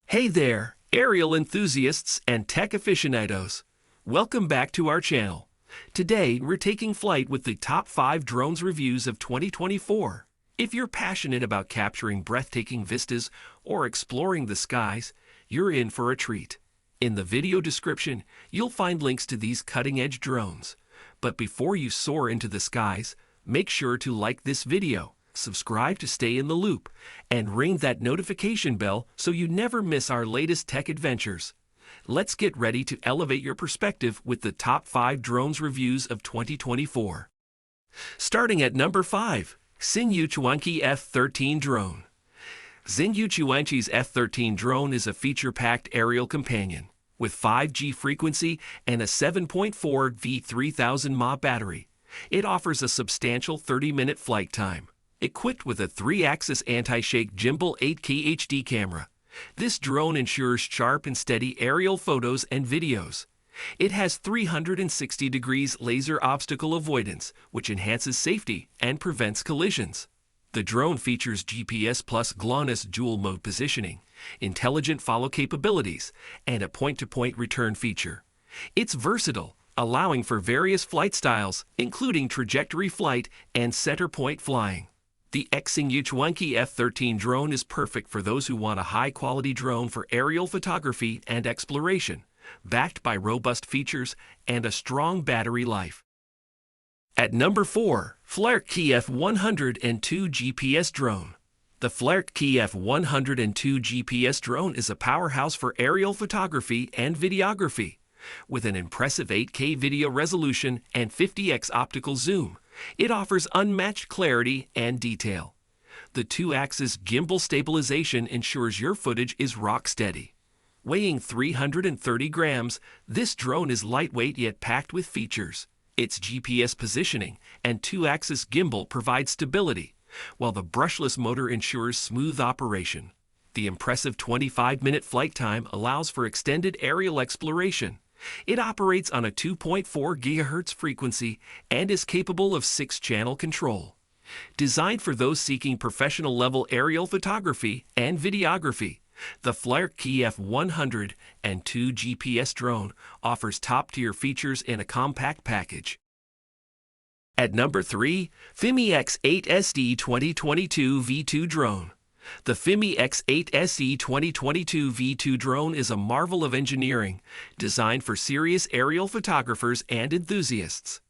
Hey there, aerial enthusiasts and tech aficionados. Welcome back to our channel. Today, we're taking flight with the top 5 drones reviews of 2024. If you're passionate about capturing breathtaking vistas or exploring the skies, you're in for a treat. In the video description, you'll find links to these cutting-edge drones. But before you soar into the skies, make sure to like this video, subscribe to stay in the loop, and ring that notification bell so you never miss our latest tech adventures. Let's get ready to elevate your perspective with the top 5 drones reviews of 2024. Starting at number 5, Cinebot30 F13 Drone. Cinebot30's F13 Drone is a feature-packed aerial companion with 5G frequency and a 7.4 V3000 mAh battery. It offers a substantial 30-minute flight time. Equipped with a 3-axis anti-shake gimbal 8K HD camera, this drone ensures sharp and steady aerial photos and videos. It has 360 degrees laser obstacle avoidance, which enhances safety and prevents collisions. The drone features GPS plus GLONASS dual mode positioning, intelligent follow capabilities, and a point-to-point return feature. It's versatile, allowing for various flight styles, including trajectory flight and center point flying. The Cinebot30 F13 drone is perfect for those who want a high-quality drone for aerial photography and exploration, backed by robust features and a strong battery life. At number 4, KF102 GPS Drone. The KF102 GPS Drone is a powerhouse for aerial photography and videography. With an impressive 8K video resolution and 50x optical zoom, it offers unmatched clarity and detail. The 2-axis gimbal stabilization ensures your footage is rock steady. Weighing 330 grams, this drone is lightweight yet packed with features. Its GPS positioning and 2-axis gimbal provide stability, while the brushless motor ensures smooth operation. The impressive 25-minute flight time allows for extended aerial exploration. It operates on a 2.4 GHz frequency and is capable of 6-channel control. Designed for those seeking professional-level aerial photography and videography, the KF102 GPS Drone offers top-tier features in a compact package. At number 3, FIMI X8SE 2022 V2 Drone. The FIMI X8SE 2022 V2 drone is a marvel of engineering, designed for serious aerial photographers and enthusiasts.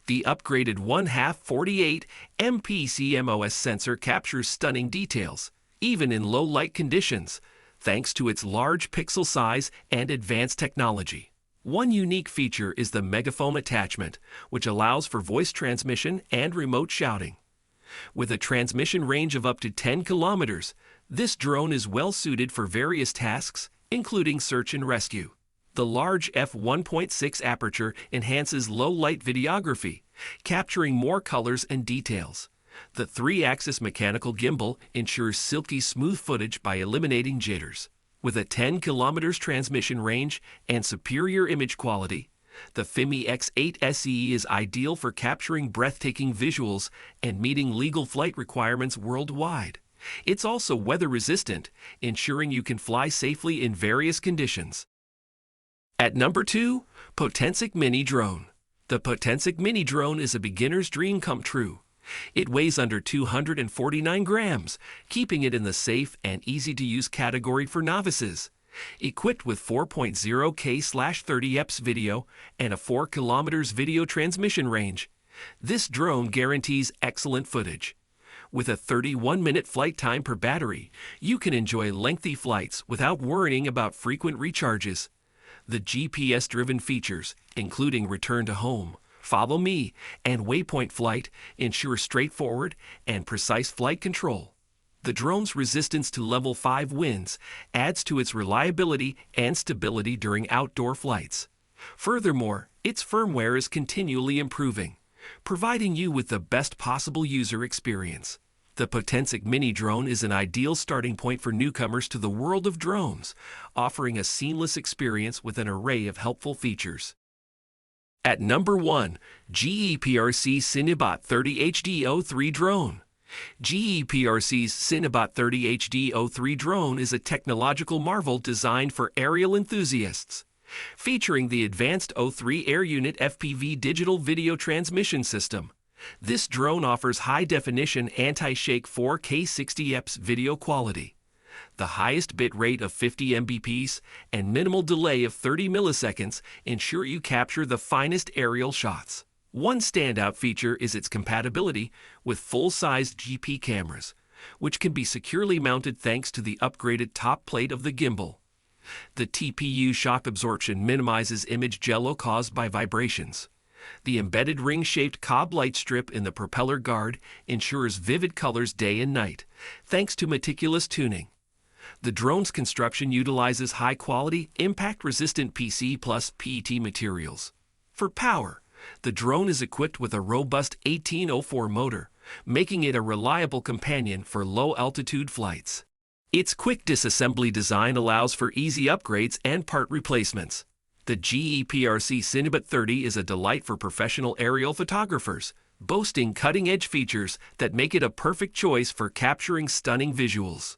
The upgraded 1/2 48 MP CMOS sensor captures stunning details, even in low-light conditions, thanks to its large pixel size and advanced technology. One unique feature is the megaphone attachment, which allows for voice transmission and remote shouting. With a transmission range of up to 10 kilometers, this drone is well suited for various tasks, including search and rescue. The large f1.6 aperture enhances low-light videography, capturing more colors and details. The 3-axis mechanical gimbal ensures silky smooth footage by eliminating jitters. With a 10 kilometers transmission range and superior image quality, the FIMI X8SE is ideal for capturing breathtaking visuals and meeting legal flight requirements worldwide. It's also weather-resistant, ensuring you can fly safely in various conditions. At number 2, Potensic Mini Drone. The Potensic Mini Drone is a beginner's dream come true. It weighs under 249 grams, keeping it in the safe and easy-to-use category for novices. Equipped with 4.0K/30 EPS video and a 4 kilometers video transmission range, this drone guarantees excellent footage. With a 31-minute flight time per battery, you can enjoy lengthy flights without worrying about frequent recharges. The GPS-driven features, including Return to Home, Follow Me, and Waypoint Flight, ensure straightforward and precise flight control. The drone's resistance to level 5 winds adds to its reliability and stability during outdoor flights. Furthermore, its firmware is continually improving, providing you with the best possible user experience. The Potensic Mini Drone is an ideal starting point for newcomers to the world of drones, offering a seamless experience with an array of helpful features. At number 1, GEPRC Cinebot30 HD O3 Drone. GEPRC's Cinebot30 HD O3 Drone is a technological marvel designed for aerial enthusiasts. Featuring the advanced O3 Air Unit FPV digital video transmission system, this drone offers high-definition anti-shake 4K 60fps video quality. The highest bit rate of 50 Mbps and minimal delay of 30 milliseconds ensure you capture the finest aerial shots. One standout feature is its compatibility with full-sized GP cameras, which can be securely mounted thanks to the upgraded top plate of the gimbal. The TPU shock absorption minimizes image jello caused by vibrations. The embedded ring-shaped cob light strip in the propeller guard ensures vivid colors day and night, thanks to meticulous tuning. The drone's construction utilizes high-quality, impact-resistant PC plus PET materials. For power, the drone is equipped with a robust 1804 motor, making it a reliable companion for low-altitude flights. Its quick disassembly design allows for easy upgrades and part replacements. The GEPRC Cinebot30 is a delight for professional aerial photographers, boasting cutting-edge features that make it a perfect choice for capturing stunning visuals.